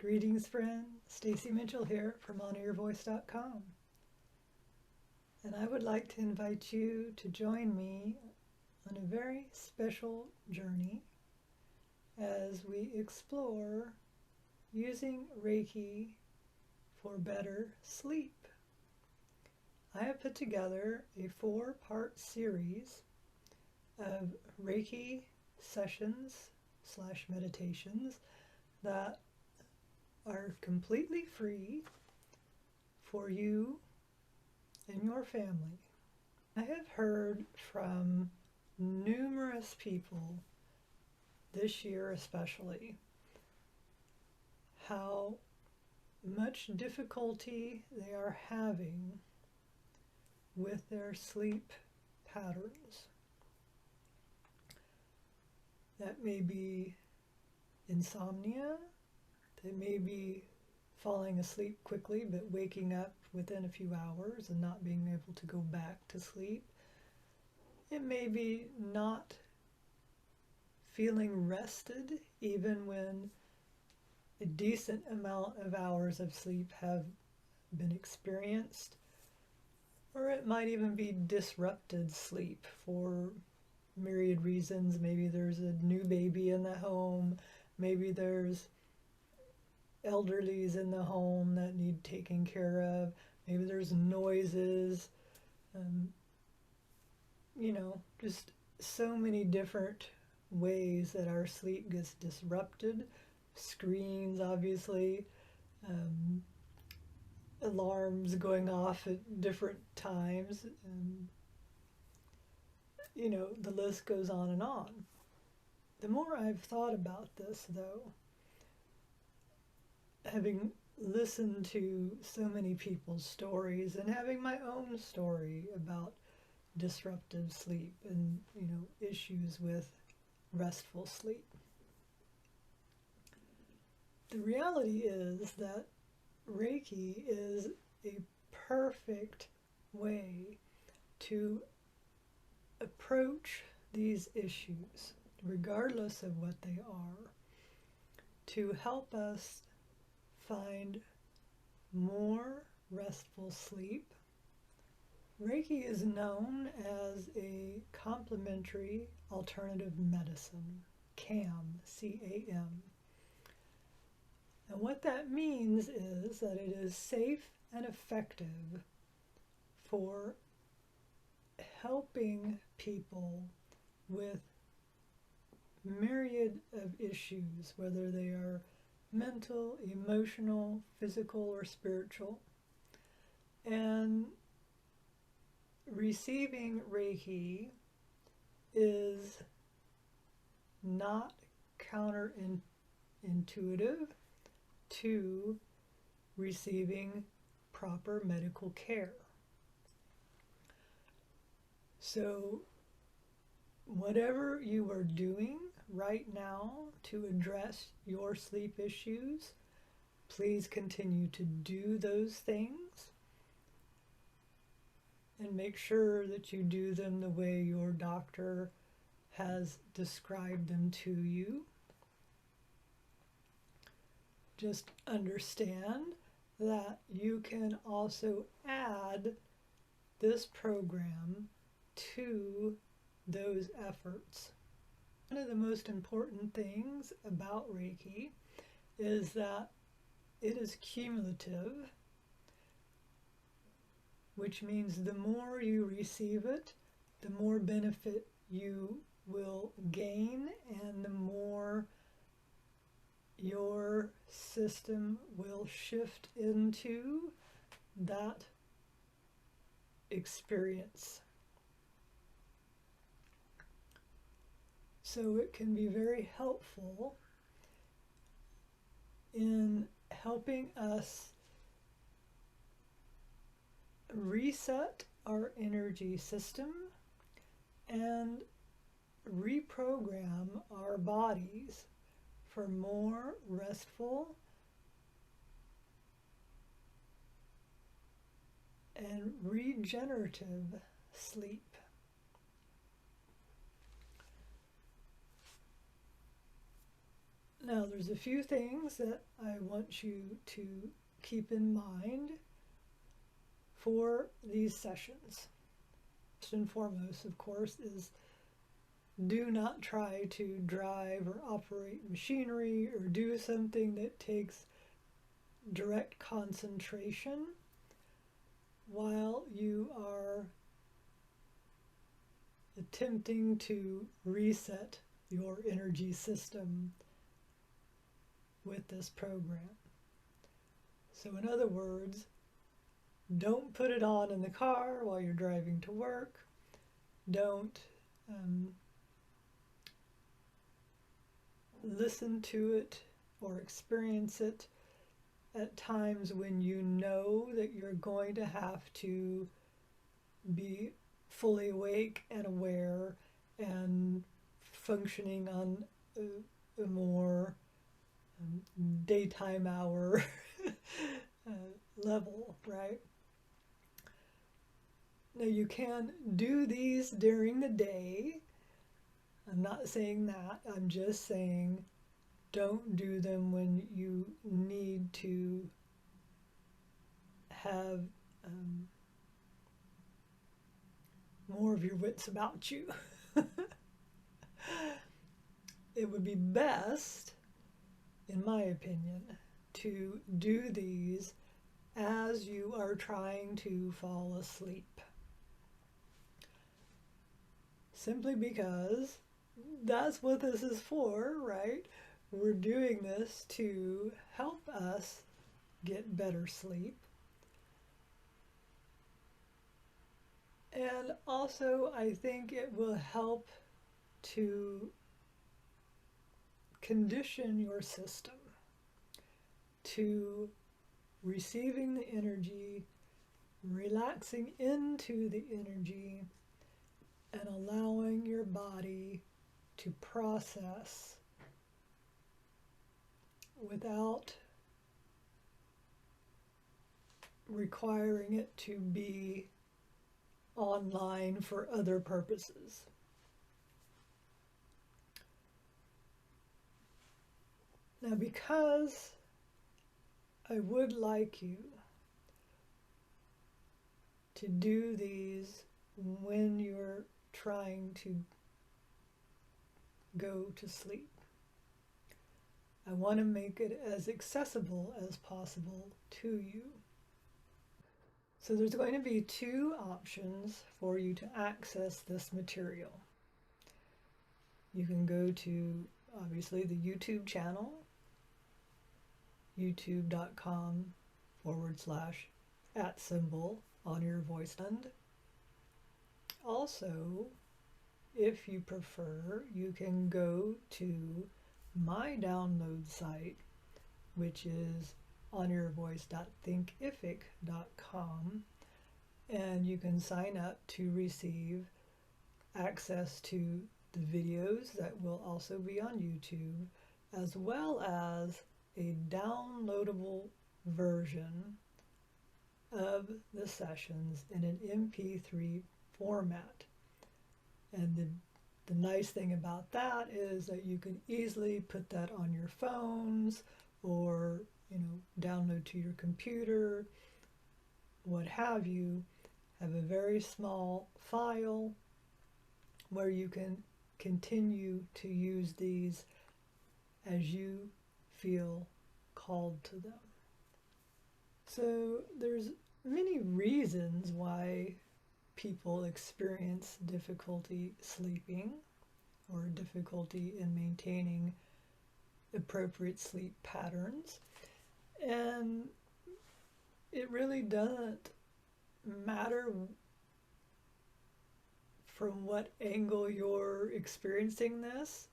Greetings, friend. Stacy Mitchell here from honoryourvoice.com. And I would like to invite you to join me on a very special journey as we explore using Reiki for better sleep. I have put together a 4-part series of Reiki sessions / meditations that are completely free for you and your family. I have heard from numerous people this year especially how much difficulty they are having with their sleep patterns. That may be insomnia, they may be falling asleep quickly but waking up within a few hours and not being able to go back to sleep. It may be not feeling rested even when a decent amount of hours of sleep have been experienced. Or it might even be disrupted sleep for myriad reasons. Maybe there's a new baby in the home, maybe there's elderlies in the home that need taken care of, maybe there's noises, just so many different ways that our sleep gets disrupted. Screens, obviously, alarms going off at different times, and the list goes on and on. The more I've thought about this, though, having listened to so many people's stories and having my own story about disruptive sleep and issues with restful sleep, the reality is that Reiki is a perfect way to approach these issues, regardless of what they are, to help us find more restful sleep. Reiki is known as a complementary alternative medicine, CAM, C-A-M. And what that means is that it is safe and effective for helping people with myriad of issues, whether they are mental, emotional, physical, or spiritual. And receiving Reiki is not counterintuitive to receiving proper medical care. So whatever you are doing right now to address your sleep issues, please continue to do those things and make sure that you do them the way your doctor has described them to you. Just understand that you can also add this program to those efforts. One of the most important things about Reiki is that it is cumulative, which means the more you receive it, the more benefit you will gain and the more your system will shift into that experience. So it can be very helpful in helping us reset our energy system and reprogram our bodies for more restful and regenerative sleep. Now, there's a few things that I want you to keep in mind for these sessions. First and foremost, of course, is do not try to drive or operate machinery or do something that takes direct concentration while you are attempting to reset your energy system with this program. So in other words, don't put it on in the car while you're driving to work. Don't listen to it or experience it at times when you know that you're going to have to be fully awake and aware and functioning on a more daytime hour level, right? Now you can do these during the day. I'm not saying that. I'm just saying don't do them when you need to have more of your wits about you. It would be best, in my opinion, to do these as you are trying to fall asleep. Simply because that's what this is for, right? We're doing this to help us get better sleep. And also, I think it will help to condition your system to receiving the energy, relaxing into the energy, and allowing your body to process without requiring it to be online for other purposes. Now, because I would like you to do these when you're trying to go to sleep, I want to make it as accessible as possible to you. So there's going to be two options for you to access this material. You can go to, obviously, the YouTube channel, youtube.com/@_on-your-voice. Also, if you prefer, you can go to my download site, which is onyourvoice.thinkific.com, and you can sign up to receive access to the videos that will also be on YouTube, as well as a downloadable version of the sessions in an MP3 format. And the nice thing about that is that you can easily put that on your phones or download to your computer, what have you. Have a very small file where you can continue to use these as you feel called to them. So there's many reasons why people experience difficulty sleeping or difficulty in maintaining appropriate sleep patterns. And it really doesn't matter from what angle you're experiencing this.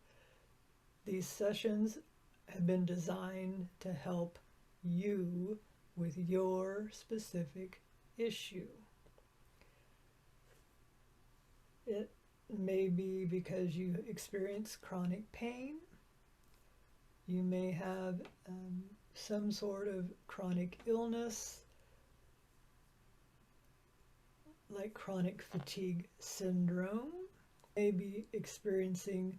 These sessions have been designed to help you with your specific issue. It may be because you experience chronic pain. You may have some sort of chronic illness, like chronic fatigue syndrome. You may be experiencing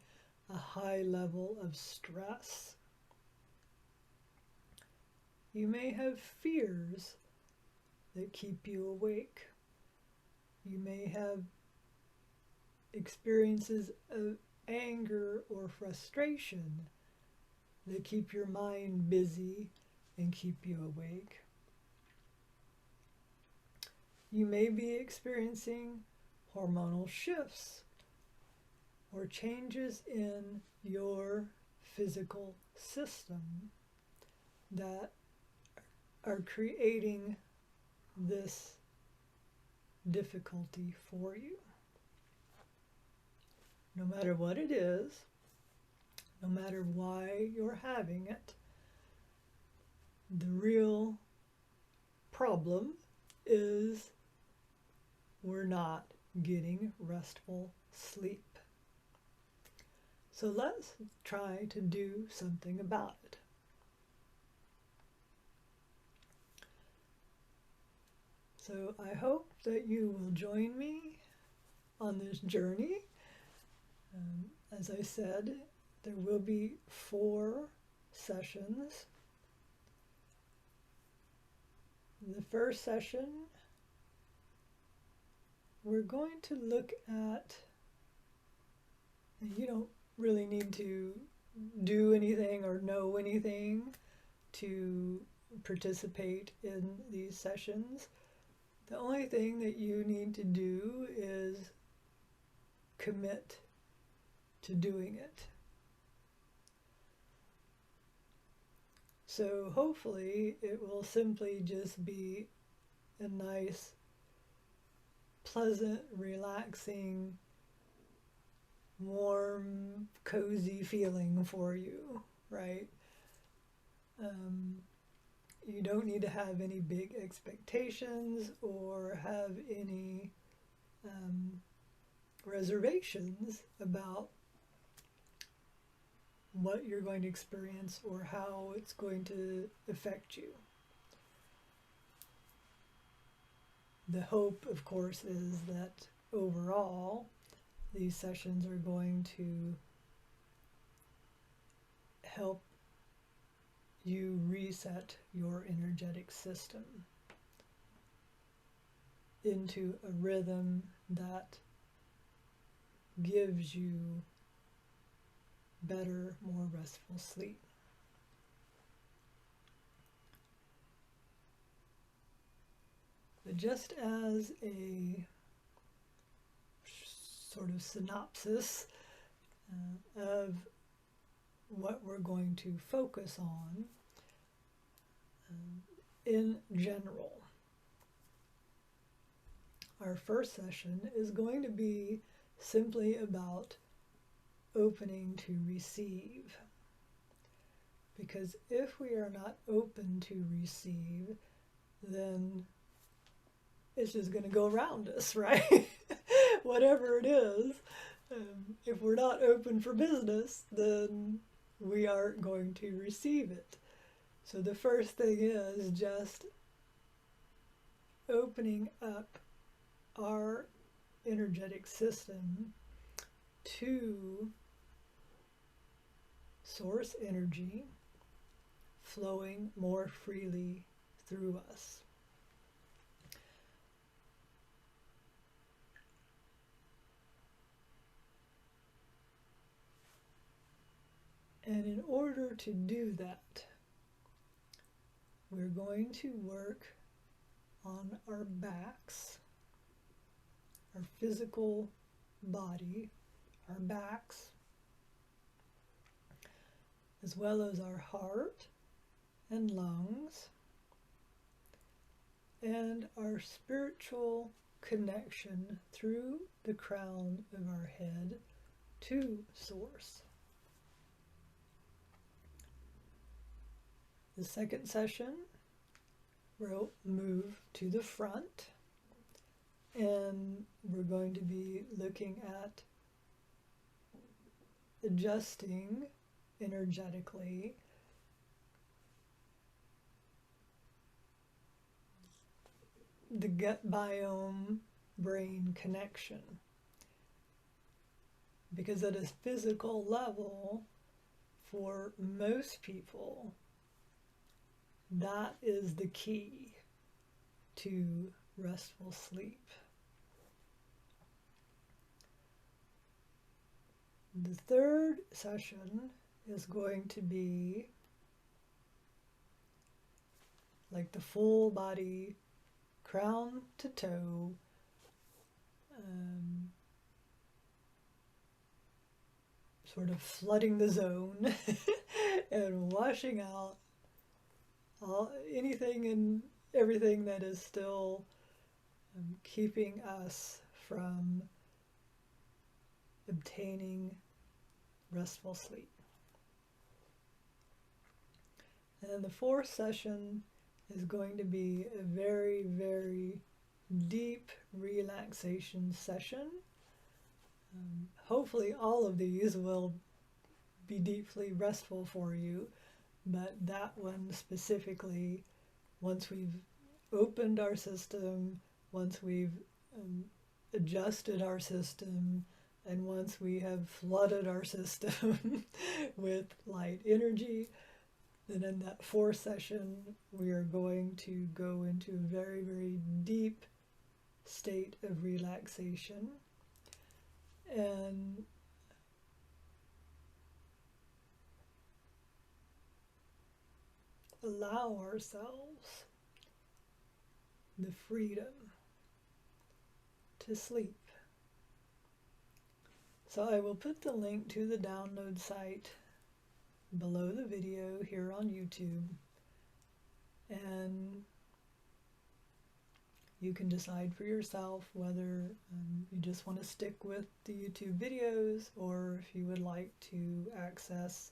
a high level of stress. You may have fears that keep you awake. You may have experiences of anger or frustration that keep your mind busy and keep you awake. You may be experiencing hormonal shifts or changes in your physical system that are creating this difficulty for you. No matter what it is, no matter why you're having it, the real problem is we're not getting restful sleep. So let's try to do something about it. So I hope that you will join me on this journey. As I said, there will be 4 sessions. The first session, we're going to look at, and you don't really need to do anything or know anything to participate in these sessions. The only thing that you need to do is commit to doing it. So hopefully it will simply just be a nice, pleasant, relaxing, warm, cozy feeling for you, right? You don't need to have any big expectations or have any reservations about what you're going to experience or how it's going to affect you. The hope, of course, is that overall these sessions are going to help you reset your energetic system into a rhythm that gives you better, more restful sleep. But just as a sort of synopsis of what we're going to focus on in general, our first session is going to be simply about opening to receive. Because if we are not open to receive, then it's just going to go around us, right? Whatever it is, if we're not open for business, then we aren't going to receive it. So the first thing is just opening up our energetic system to source energy flowing more freely through us. And in order to do that, we're going to work on our backs, our physical body, our backs, as well as our heart and lungs, and our spiritual connection through the crown of our head to Source. The second session, we'll move to the front, and we're going to be looking at adjusting energetically the gut biome brain connection. Because at a physical level, for most people, that is the key to restful sleep. The third session is going to be like the full body, crown to toe, sort of flooding the zone and washing out anything and everything that is still keeping us from obtaining restful sleep. And then the fourth session is going to be a very, very deep relaxation session. Hopefully all of these will be deeply restful for you, but that one specifically, once we've opened our system, once we've adjusted our system, and once we have flooded our system with light energy, then in that fourth session, we are going to go into a very, very deep state of relaxation and allow ourselves the freedom to sleep. So I will put the link to the download site below the video here on YouTube, and you can decide for yourself whether you just want to stick with the YouTube videos or if you would like to access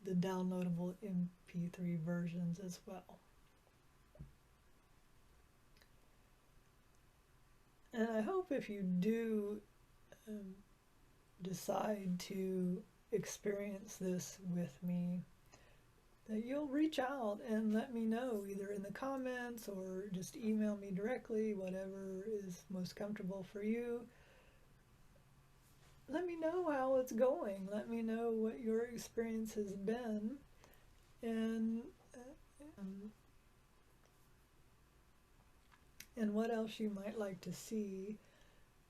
the downloadable MP3 versions as well. And I hope if you do decide to experience this with me, that you'll reach out and let me know, either in the comments or just email me directly, whatever is most comfortable for you. Let me know how it's going. Let me know what your experience has been, and what else you might like to see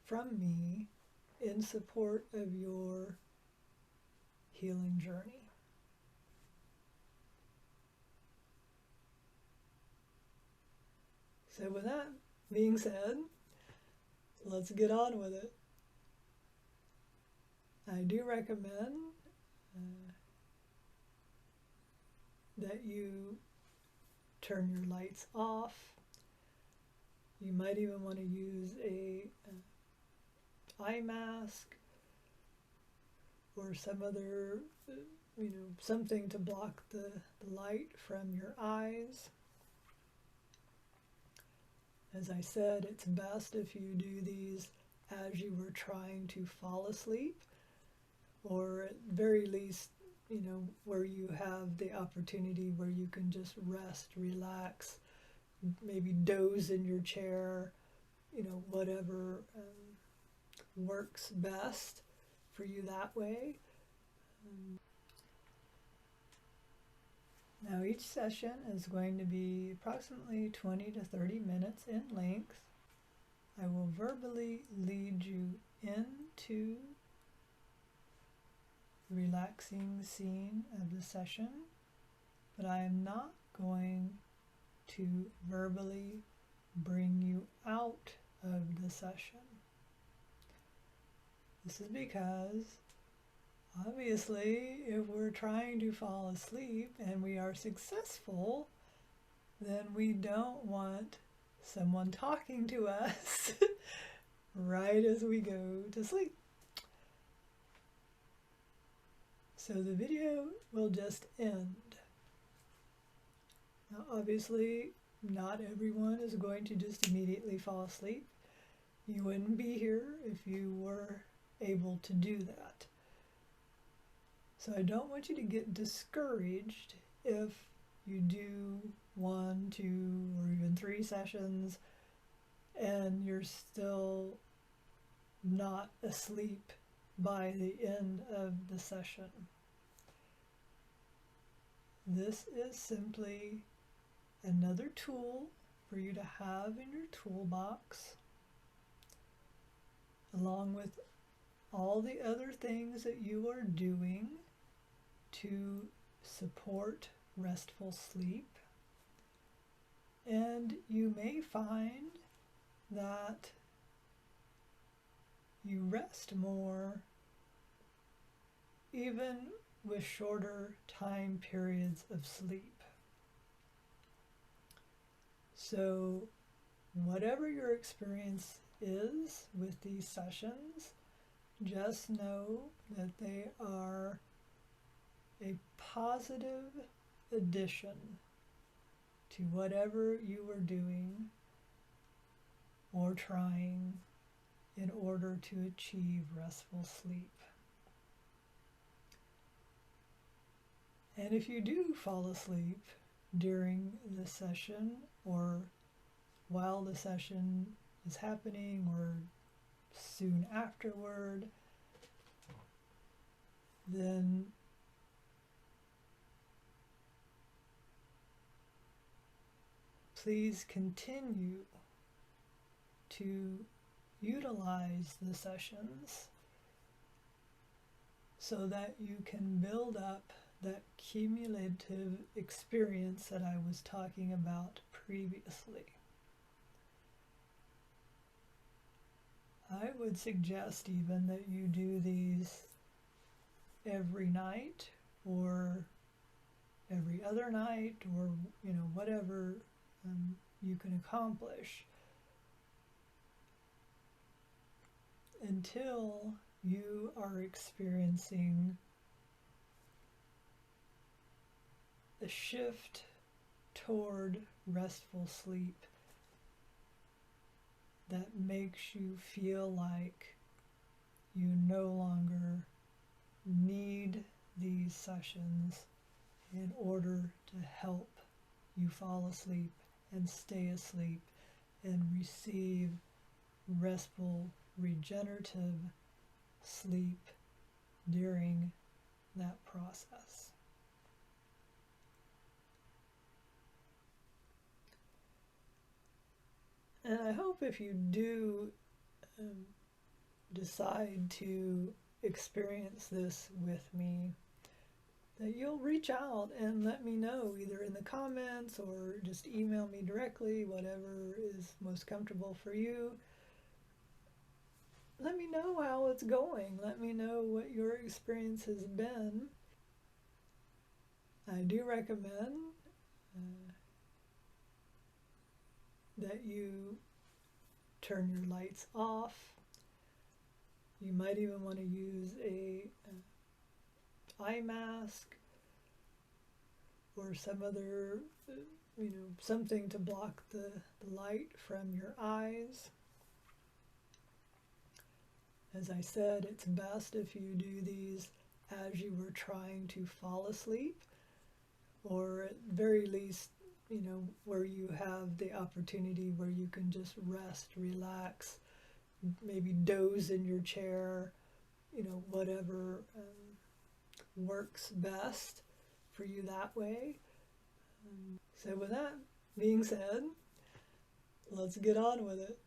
from me in support of your healing journey. So with that being said, let's get on with it. I do recommend that you turn your lights off. You might even want to use a eye mask or some other, something to block the light from your eyes. As I said, it's best if you do these as you were trying to fall asleep, or at very least, where you have the opportunity where you can just rest, relax, maybe doze in your chair, whatever works best for you that way. Now each session is going to be approximately 20 to 30 minutes in length. I will verbally lead you into the relaxing scene of the session, but I am not going to verbally bring you out of the session. This is because obviously, if we're trying to fall asleep and we are successful, then we don't want someone talking to us right as we go to sleep. So the video will just end. Now, obviously, not everyone is going to just immediately fall asleep. You wouldn't be here if you were able to do that. So I don't want you to get discouraged if you do 1, 2, or even 3 sessions and you're still not asleep by the end of the session. this is simply another tool for you to have in your toolbox, along with all the other things that you are doing to support restful sleep. And you may find that you rest more even with shorter time periods of sleep. So whatever your experience is with these sessions, just know that they are a positive addition to whatever you are doing or trying in order to achieve restful sleep. And if you do fall asleep during the session, or while the session is happening, or soon afterward, then please continue to utilize the sessions so that you can build up that cumulative experience that I was talking about previously. I would suggest even that you do these every night or every other night, or whatever you can accomplish, until you are experiencing a shift toward restful sleep that makes you feel like you no longer need these sessions in order to help you fall asleep and stay asleep and receive restful, regenerative sleep during that process. And I hope if you do decide to experience this with me, that you'll reach out and let me know, either in the comments or just email me directly, whatever is most comfortable for you. Let me know how it's going. Let me know what your experience has been. I do recommend that you turn your lights off. You might even want to use a eye mask or some other, something to block the light from your eyes. As I said, it's best if you do these as you were trying to fall asleep, or at very least, where you have the opportunity where you can just rest, relax, maybe doze in your chair, whatever works best for you that way. So with that being said, let's get on with it.